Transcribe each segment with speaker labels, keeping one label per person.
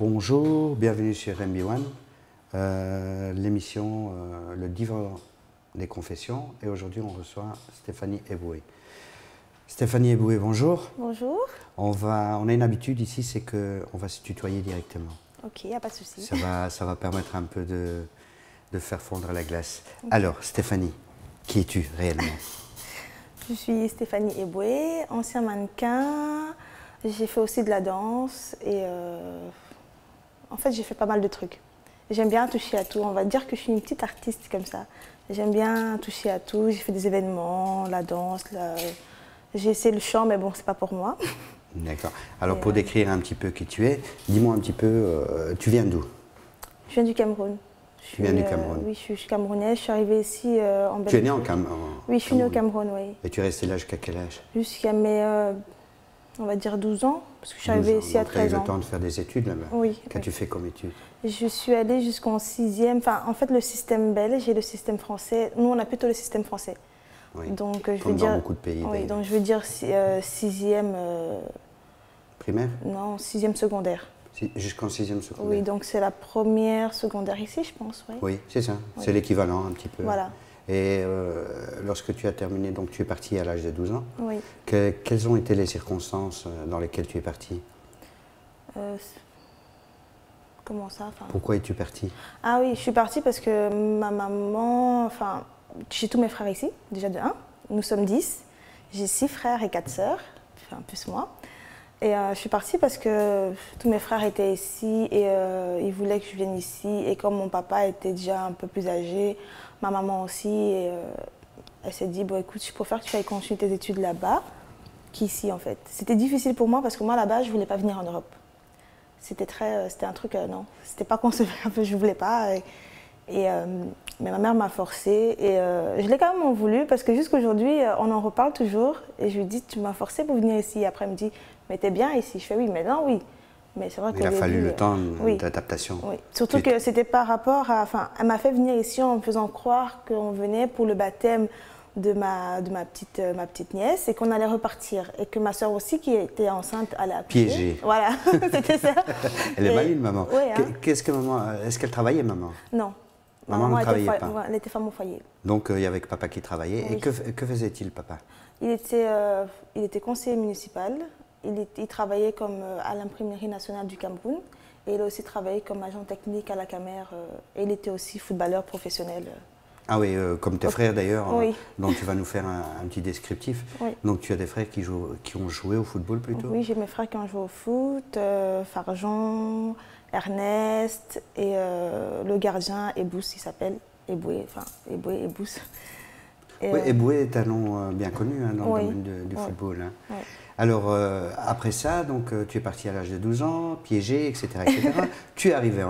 Speaker 1: Bonjour, bienvenue sur MB1, l'émission Le Divan des Confessions. Et aujourd'hui, on reçoit Stéphanie Eboué. Stéphanie Eboué, bonjour.
Speaker 2: Bonjour.
Speaker 1: On a une habitude ici, c'est qu'on va se tutoyer directement.
Speaker 2: Ok, y a pas de souci.
Speaker 1: Ça va permettre un peu de faire fondre la glace. Okay. Alors, Stéphanie, qui es-tu réellement?
Speaker 2: Je suis Stéphanie Eboué, ancien mannequin. J'ai fait aussi de la danse et en fait, j'ai fait pas mal de trucs. J'aime bien toucher à tout. On va dire que je suis une petite artiste comme ça. J'aime bien toucher à tout. J'ai fait des événements, la danse, j'ai essayé le chant, mais bon, c'est pas pour moi.
Speaker 1: D'accord. Alors, pour décrire un petit peu qui tu es, dis-moi un petit peu, tu viens d'où?
Speaker 2: Je viens du Cameroun.
Speaker 1: Tu viens du Cameroun?
Speaker 2: Oui, je suis camerounaise. Je suis arrivée ici en Belgique.
Speaker 1: Tu es née en Cameroun?
Speaker 2: Oui, je suis née au Cameroun, oui.
Speaker 1: Et tu es restée là jusqu'à quel âge?
Speaker 2: Jusqu'à mes, on va dire 12 ans, parce que je suis arrivée ici à 13 ans.
Speaker 1: Tu as eu le temps de faire des études là-bas?
Speaker 2: Oui.
Speaker 1: Qu'as-tu fait comme études?
Speaker 2: Je suis allée jusqu'en 6e. Enfin, en fait, le système belge et le système français, nous, on a plutôt le système français.
Speaker 1: Oui.
Speaker 2: Donc, je
Speaker 1: comme
Speaker 2: veux
Speaker 1: dans
Speaker 2: dire,
Speaker 1: beaucoup de pays.
Speaker 2: Oui, donc je veux dire 6e.
Speaker 1: Primaire?
Speaker 2: Non, 6e secondaire.
Speaker 1: Jusqu'en 6e secondaire?
Speaker 2: Oui, donc c'est la première secondaire ici, je pense. Oui,
Speaker 1: oui, c'est ça. Oui. C'est l'équivalent un petit peu.
Speaker 2: Voilà.
Speaker 1: Et lorsque tu as terminé, donc tu es partie à l'âge de 12 ans.
Speaker 2: Oui.
Speaker 1: Quelles ont été les circonstances dans lesquelles tu es partie?
Speaker 2: Comment ça, enfin...
Speaker 1: Pourquoi es-tu partie?
Speaker 2: Ah oui, je suis partie parce que ma maman, enfin, j'ai tous mes frères ici, déjà de 1. Nous sommes 10. J'ai 6 frères et 4 sœurs, enfin plus moi. Et je suis partie parce que tous mes frères étaient ici et ils voulaient que je vienne ici. Et comme mon papa était déjà un peu plus âgé, ma maman aussi, et, elle s'est dit, bon écoute, je préfère que tu ailles continuer tes études là-bas qu'ici en fait. C'était difficile pour moi parce que moi là-bas, je ne voulais pas venir en Europe. C'était un truc, non, c'était pas concevable, je ne voulais pas. Mais ma mère m'a forcée et je l'ai quand même voulu parce que jusqu'aujourd'hui, on en reparle toujours. Et je lui dis, tu m'as forcée pour venir ici. Et après, elle me dit, mais t'es bien ici. Je fais oui, maintenant oui. Mais c'est vrai
Speaker 1: qu'il a fallu le temps d'adaptation.
Speaker 2: Oui, surtout que c'était par rapport à... Enfin, elle m'a fait venir ici en me faisant croire qu'on venait pour le baptême de ma petite nièce et qu'on allait repartir. Et que ma soeur aussi, qui était enceinte, allait accoucher.
Speaker 1: Piégée.
Speaker 2: Voilà, c'était ça.
Speaker 1: Elle est maline, maman.
Speaker 2: Oui, hein.
Speaker 1: Qu'est-ce que maman... Est-ce qu'elle travaillait, maman?
Speaker 2: Non.
Speaker 1: Maman ne travaillait pas?
Speaker 2: Elle était femme au foyer.
Speaker 1: Donc, il y avait papa qui travaillait. Oui. Et que faisait-il, papa?
Speaker 2: Il était conseiller municipal. Il travaillait comme à l'imprimerie nationale du Cameroun. Et il a aussi travaillé comme agent technique à la Camer. Et il était aussi footballeur professionnel.
Speaker 1: Ah oui, comme tes frères d'ailleurs,
Speaker 2: oui.
Speaker 1: dont tu vas nous faire un petit descriptif.
Speaker 2: Oui.
Speaker 1: Donc tu as des frères qui ont joué au football plutôt?
Speaker 2: Oui, j'ai mes frères qui ont joué au foot, Farjon, Ernest et le gardien Ebous, il s'appelle Eboué, enfin Eboué, Ebous.
Speaker 1: Oui, Eboué est un nom bien connu hein, dans le domaine du football. Hein.
Speaker 2: Oui.
Speaker 1: Alors après ça, donc, tu es parti à l'âge de 12 ans, piégé, etc. etc. Tu es arrivé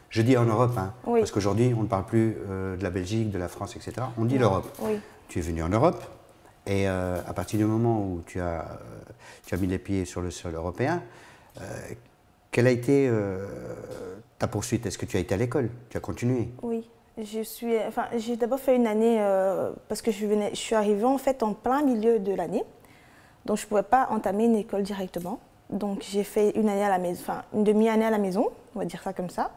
Speaker 1: je dis en Europe, hein, parce qu'aujourd'hui, on ne parle plus de la Belgique, de la France, etc. On dit l'Europe.
Speaker 2: Oui. Tu
Speaker 1: es venu en Europe, et à partir du moment où tu as mis les pieds sur le sol européen, quelle a été ta poursuite? Est-ce que tu as été à l'école? Tu as continué?
Speaker 2: Oui. J'ai d'abord fait une année, parce que je suis arrivée en fait en plein milieu de l'année, donc je ne pouvais pas entamer une école directement. Donc j'ai fait une année à la maison, enfin une demi-année à la maison, on va dire ça comme ça.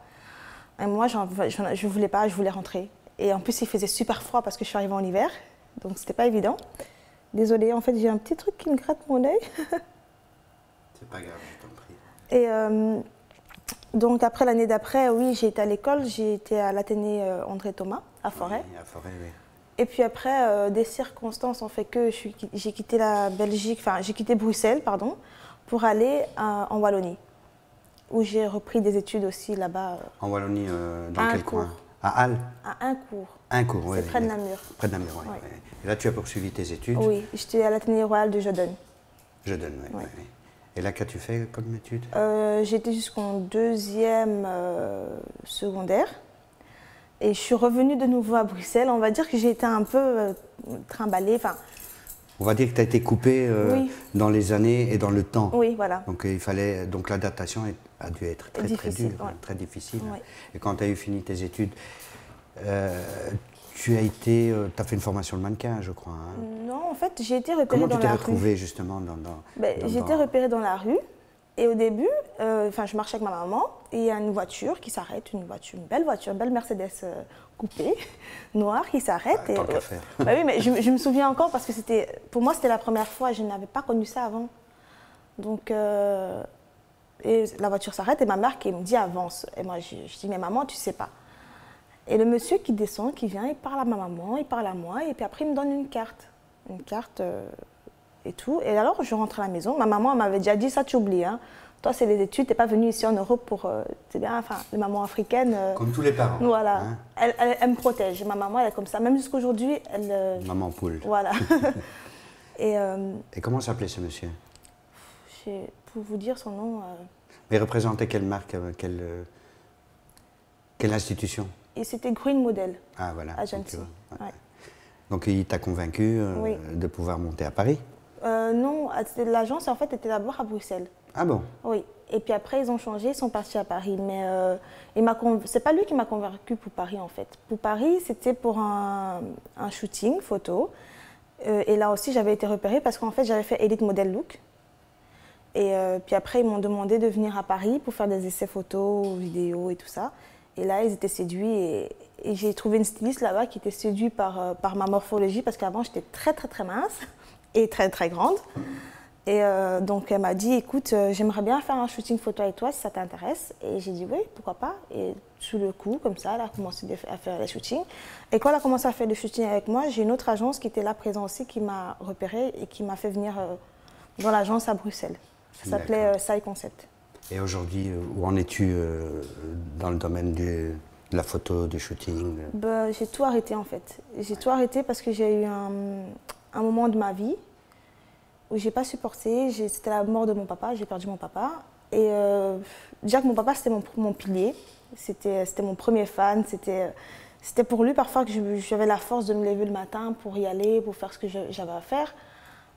Speaker 2: Et moi, je ne voulais pas, je voulais rentrer. Et en plus, il faisait super froid parce que je suis arrivée en hiver, donc c'était pas évident. Désolée, en fait, j'ai un petit truc qui me gratte mon œil.
Speaker 1: C'est pas grave, je t'en prie.
Speaker 2: Et donc après l'année d'après, oui, j'ai été à l'école, j'ai été à l'Athénée André Thomas, à Forêt.
Speaker 1: Oui, à Forêt, oui.
Speaker 2: Et puis après, des circonstances ont fait que j'ai quitté la Belgique, enfin j'ai quitté Bruxelles, pardon, pour aller en Wallonie, où j'ai repris des études aussi là-bas.
Speaker 1: En Wallonie, dans quel coin? À Halle?
Speaker 2: À Incourt.
Speaker 1: Incourt, oui.
Speaker 2: C'est près de Namur.
Speaker 1: Près de Namur, oui.
Speaker 2: Oui.
Speaker 1: Et là, tu as poursuivi tes études?
Speaker 2: Oui, j'étais à l'Athénée royal de Jodon.
Speaker 1: Jodon, oui. Et là, qu'as-tu fait comme études?
Speaker 2: J'étais jusqu'en 2e secondaire. Et je suis revenue de nouveau à Bruxelles. On va dire que j'ai été un peu trimballée.
Speaker 1: On va dire que tu as été coupée dans les années et dans le temps.
Speaker 2: Oui, voilà.
Speaker 1: Donc l'adaptation a dû être très
Speaker 2: difficile,
Speaker 1: dure, très difficile.
Speaker 2: Oui.
Speaker 1: Et quand tu as eu fini tes études, tu as fait une formation de mannequin, je crois. Hein.
Speaker 2: Non, en fait, j'ai été repérée
Speaker 1: Comment
Speaker 2: dans la rue.
Speaker 1: Comment tu t'es retrouvée justement
Speaker 2: J'ai été repérée dans la rue Et au début, je marchais avec ma maman et il y a une voiture qui s'arrête, une belle voiture, une belle Mercedes coupée, noire qui s'arrête.
Speaker 1: Tant qu'à faire.
Speaker 2: Bah oui, mais je me souviens encore parce que pour moi, c'était la première fois, je n'avais pas connu ça avant. Donc, et la voiture s'arrête et ma mère qui me dit avance. Et moi, je dis, mais maman, tu sais pas. Et le monsieur qui descend, qui vient, il parle à ma maman, il parle à moi et puis après, il me donne une carte. Une carte et tout. Et alors, je rentre à la maison. Ma maman m'avait déjà dit, ça tu oublies, hein. Toi, c'est les études, tu n'es pas venue ici en Europe pour... c'est bien, enfin, les mamans africaines...
Speaker 1: Comme tous les parents.
Speaker 2: Voilà.
Speaker 1: Hein.
Speaker 2: Elle me protège. Ma maman, elle est comme ça. Même jusqu'à aujourd'hui, elle...
Speaker 1: Maman poule.
Speaker 2: Voilà. Et
Speaker 1: comment s'appelait ce monsieur?
Speaker 2: pour vous dire son nom...
Speaker 1: Il représentait quelle marque, quelle institution?
Speaker 2: Et c'était Green Model.
Speaker 1: Ah, voilà.
Speaker 2: Agency.
Speaker 1: Ouais. Donc, il t'a convaincu
Speaker 2: oui.
Speaker 1: de pouvoir monter à Paris?
Speaker 2: Non, l'agence en fait était d'abord à Bruxelles.
Speaker 1: Ah bon?
Speaker 2: Oui. Et puis après, ils ont changé, ils sont partis à Paris. Mais c'est pas lui qui m'a convaincu pour Paris en fait. Pour Paris, c'était pour un shooting photo. Et là aussi, j'avais été repérée parce qu'en fait, j'avais fait Elite Model Look. Et puis après, ils m'ont demandé de venir à Paris pour faire des essais photos, vidéos et tout ça. Et là, ils étaient séduits et j'ai trouvé une styliste là-bas qui était séduite par ma morphologie parce qu'avant, j'étais très, très, très mince et très, très grande. Et donc, elle m'a dit, écoute, j'aimerais bien faire un shooting photo avec toi si ça t'intéresse. Et j'ai dit, oui, pourquoi pas. Et sous le coup, comme ça, elle a commencé à faire les shootings. Et quand elle a commencé à faire des shootings avec moi, j'ai une autre agence qui était là présente aussi, qui m'a repérée et qui m'a fait venir dans l'agence à Bruxelles. Ça s'appelait Sai Concept.
Speaker 1: Et aujourd'hui, où en es-tu dans le domaine de la photo, du shooting?
Speaker 2: J'ai tout arrêté en fait. J'ai tout arrêté parce que j'ai eu un moment de ma vie où j'ai pas supporté. C'était la mort de mon papa, j'ai perdu mon papa. Et déjà que mon papa c'était mon pilier, c'était mon premier fan. C'était pour lui parfois que j'avais la force de me lever le matin pour y aller, pour faire ce que j'avais à faire.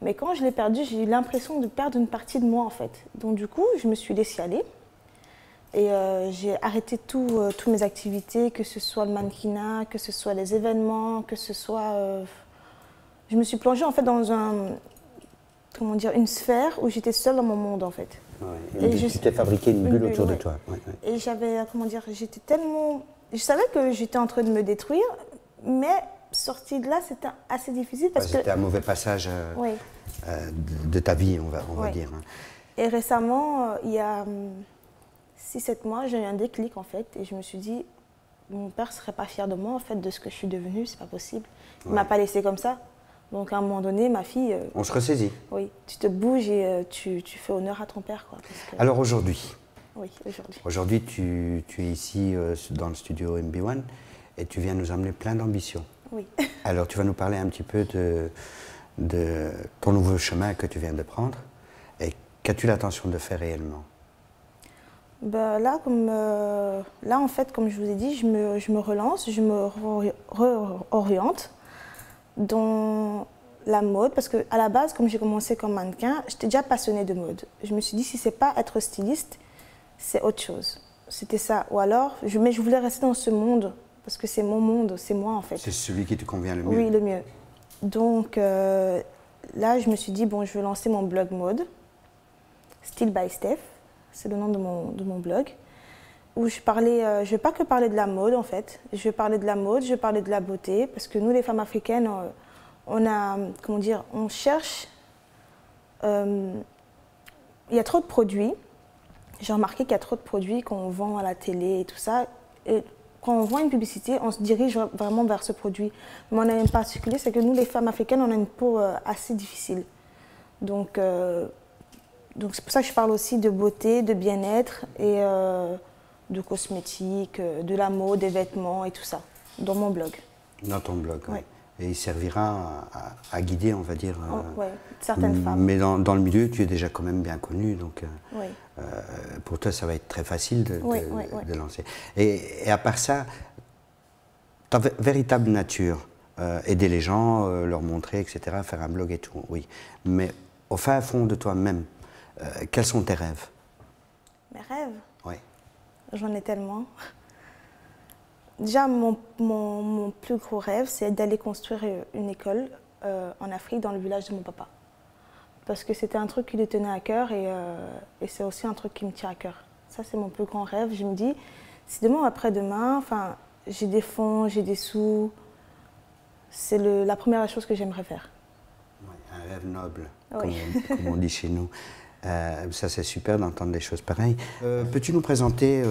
Speaker 2: Mais quand je l'ai perdu, j'ai eu l'impression de perdre une partie de moi en fait. Donc du coup, je me suis laissée aller. Et j'ai arrêté toutes mes activités, que ce soit le mannequinat, que ce soit les événements, que ce soit... Je me suis plongée en fait dans une sphère où j'étais seule dans mon monde en fait.
Speaker 1: Ouais, et tu t'es fabriqué une bulle autour de toi. Ouais, ouais.
Speaker 2: Et j'étais tellement... Je savais que j'étais en train de me détruire, mais sortie de là, c'était assez difficile parce que...
Speaker 1: C'était un mauvais passage de ta vie, on va dire.
Speaker 2: Et récemment, il y a 6-7 mois, j'ai eu un déclic en fait, et je me suis dit, mon père ne serait pas fier de moi en fait, de ce que je suis devenue, c'est pas possible. Il ne m'a pas laissé comme ça. Donc à un moment donné, ma fille...
Speaker 1: On se ressaisit.
Speaker 2: Oui, tu te bouges et tu fais honneur à ton père. Quoi,
Speaker 1: Alors aujourd'hui?
Speaker 2: Oui, aujourd'hui.
Speaker 1: Aujourd'hui, tu es ici dans le studio MB1 et tu viens nous amener plein d'ambitions.
Speaker 2: Oui.
Speaker 1: Alors tu vas nous parler un petit peu de ton nouveau chemin que tu viens de prendre et qu'as-tu l'intention de faire réellement?
Speaker 2: Là, en fait, comme je vous ai dit, je me relance, je me réoriente dans la mode, parce qu'à la base, comme j'ai commencé comme mannequin, j'étais déjà passionnée de mode. Je me suis dit, si c'est pas être styliste, c'est autre chose. C'était ça. Ou alors, mais je voulais rester dans ce monde, parce que c'est mon monde, c'est moi en fait. C'est
Speaker 1: celui qui te convient le mieux.
Speaker 2: Oui, le mieux. Donc là, je me suis dit, bon, je vais lancer mon blog mode, Style by Steph, c'est le nom de mon blog, où je vais pas que parler de la mode en fait, je vais parler de la mode, je vais parler de la beauté, parce que nous les femmes africaines, on cherche, il y a trop de produits, j'ai remarqué qu'il y a trop de produits qu'on vend à la télé et tout ça, et quand on voit une publicité, on se dirige vraiment vers ce produit. Mais on a un particulier, c'est que nous les femmes africaines, on a une peau assez difficile. Donc c'est pour ça que je parle aussi de beauté, de bien-être et de cosmétiques, de la mode, des vêtements et tout ça, dans mon blog.
Speaker 1: Dans ton blog, oui.
Speaker 2: Ouais.
Speaker 1: Et il servira à guider, on va dire,
Speaker 2: certaines femmes.
Speaker 1: Mais dans le milieu, tu es déjà quand même bien connue, donc
Speaker 2: oui.
Speaker 1: Pour toi, ça va être très facile de lancer. Et à part ça, ta véritable nature, aider les gens, leur montrer, etc., faire un blog et tout, oui. Mais au fin fond de toi-même, quels sont tes rêves?
Speaker 2: Mes rêves?
Speaker 1: Oui.
Speaker 2: J'en ai tellement. Déjà, mon plus gros rêve, c'est d'aller construire une école en Afrique, dans le village de mon papa. parce que c'était un truc qui lui tenait à cœur et c'est aussi un truc qui me tient à cœur. Ça, c'est mon plus grand rêve. Je me dis, si demain ou après-demain, enfin, j'ai des fonds, j'ai des sous, c'est la première chose que j'aimerais faire.
Speaker 1: Ouais, un rêve noble,
Speaker 2: Oui.
Speaker 1: comme on dit chez nous. Ça, c'est super d'entendre des choses pareilles. Peux-tu nous présenter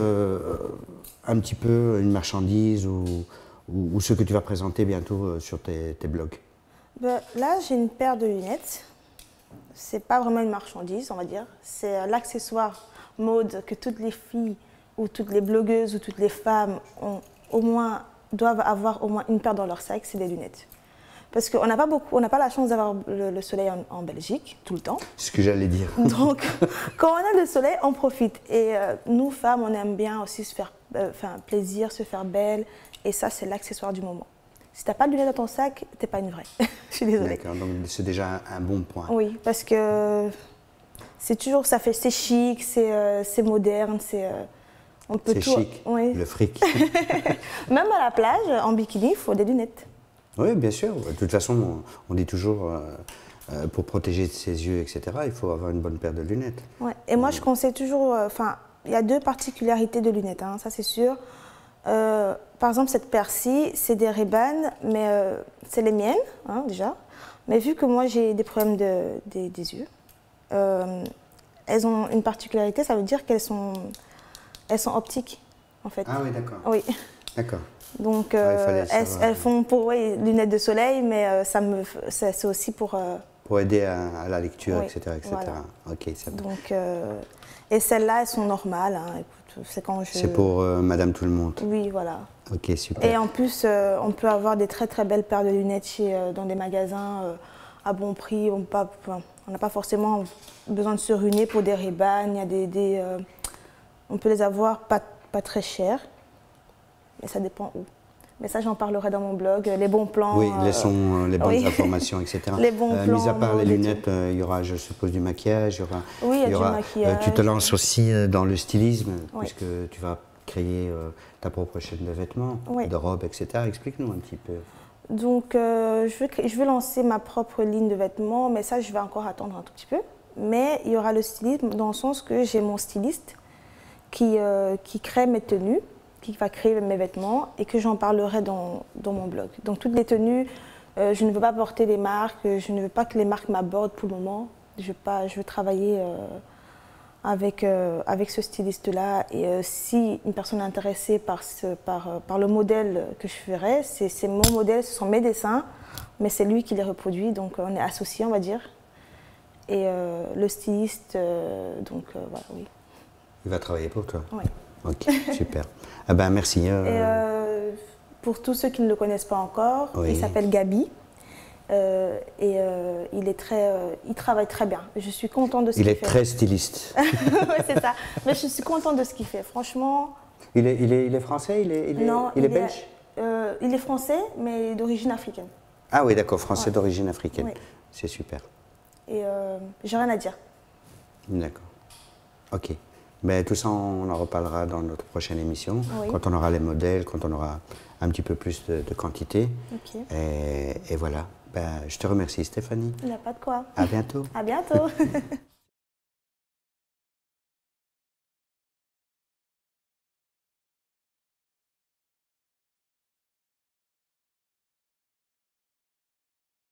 Speaker 1: un petit peu une marchandise ou ce que tu vas présenter bientôt sur tes blogs?
Speaker 2: Ben, là, j'ai une paire de lunettes. C'est pas vraiment une marchandise, on va dire. C'est l'accessoire mode que toutes les filles ou toutes les blogueuses ou toutes les femmes doivent avoir au moins une paire dans leur sac, c'est des lunettes. Parce qu'on n'a pas la chance d'avoir le soleil en Belgique tout le temps.
Speaker 1: C'est ce que j'allais dire.
Speaker 2: Donc, quand on a le soleil, on profite. Et nous, femmes, on aime bien aussi se faire plaisir, se faire belle. Et ça, c'est l'accessoire du moment. Si tu n'as pas de lunettes dans ton sac, tu n'es pas une vraie. Je suis désolée.
Speaker 1: D'accord, donc c'est déjà un bon point.
Speaker 2: Oui, parce que c'est toujours, c'est chic, c'est moderne, on peut
Speaker 1: C'est
Speaker 2: tout.
Speaker 1: chic,
Speaker 2: Oui.
Speaker 1: le fric.
Speaker 2: Même à la plage, en bikini, il faut des lunettes.
Speaker 1: Oui, bien sûr. De toute façon, on dit toujours, pour protéger ses yeux, etc., il faut avoir une bonne paire de lunettes.
Speaker 2: Ouais. Et moi, je conseille toujours, il y a deux particularités de lunettes, hein, ça c'est sûr. Par exemple, cette paire-ci, c'est des Ray-Ban, mais c'est les miennes, hein, déjà. Mais vu que moi, j'ai des problèmes des yeux, elles ont une particularité, ça veut dire qu'elles sont optiques, en fait.
Speaker 1: Ah oui, d'accord.
Speaker 2: Oui.
Speaker 1: D'accord.
Speaker 2: Donc,
Speaker 1: elles
Speaker 2: font pour lunettes de soleil, mais c'est aussi pour...
Speaker 1: Pour aider à la lecture,
Speaker 2: oui,
Speaker 1: etc., etc.
Speaker 2: Voilà.
Speaker 1: Ok, ça va.
Speaker 2: Donc, et celles-là, elles sont normales. Hein, écoute,
Speaker 1: c'est pour Madame Tout-le-Monde.
Speaker 2: Oui, voilà.
Speaker 1: Ok, super.
Speaker 2: Et en plus, on peut avoir des très très belles paires de lunettes dans des magasins à bon prix. On n'a pas forcément besoin de se ruiner pour des Ray-Ban. Il y a on peut les avoir pas très chers, mais ça dépend où. Mais ça, j'en parlerai dans mon blog. Les bons plans.
Speaker 1: Oui, laissons les bonnes
Speaker 2: oui.
Speaker 1: informations, etc.
Speaker 2: Les bons plans.
Speaker 1: Mis à part les lunettes, il y aura, je suppose, du maquillage.
Speaker 2: Oui, il y a du maquillage.
Speaker 1: Tu te lances aussi dans le stylisme,
Speaker 2: Oui.
Speaker 1: puisque tu vas créer ta propre chaîne de vêtements,
Speaker 2: Oui.
Speaker 1: de robes, etc. Explique-nous un petit peu.
Speaker 2: Donc, je vais lancer ma propre ligne de vêtements, mais ça, je vais encore attendre un tout petit peu. Mais il y aura le stylisme dans le sens que j'ai mon styliste qui crée mes tenues, qui va créer mes vêtements et que j'en parlerai dans mon blog. Donc toutes les tenues, je ne veux pas porter les marques, je ne veux pas que les marques m'abordent pour le moment. Je veux travailler avec ce styliste-là. Et si une personne est intéressée par le modèle que je ferai, c'est mon modèle, ce sont mes dessins, mais c'est lui qui les reproduit, donc on est associés, on va dire. Et le styliste, voilà, oui.
Speaker 1: Il va travailler pour toi?
Speaker 2: Oui.
Speaker 1: Ok, super. Ah ben, merci.
Speaker 2: Et pour tous ceux qui ne le connaissent pas encore,
Speaker 1: oui.
Speaker 2: Il s'appelle Gabi. Il travaille très bien. Je suis contente de ce qu'il fait.
Speaker 1: Il est très styliste.
Speaker 2: Oui, c'est ça. Mais je suis contente de ce qu'il fait. Franchement.
Speaker 1: Il est français?
Speaker 2: Non,
Speaker 1: il est belge?
Speaker 2: Il est français, mais d'origine africaine.
Speaker 1: Ah oui, d'accord, français ouais. D'origine africaine.
Speaker 2: Oui.
Speaker 1: C'est super.
Speaker 2: Et j'ai rien à dire.
Speaker 1: D'accord. Ok. Mais tout ça, on en reparlera dans notre prochaine émission,
Speaker 2: oui.
Speaker 1: Quand on aura les modèles, quand on aura un petit peu plus de quantité.
Speaker 2: Okay.
Speaker 1: Et voilà. Ben, je te remercie, Stéphanie.
Speaker 2: Il n'y a pas de quoi.
Speaker 1: À bientôt.
Speaker 2: À bientôt.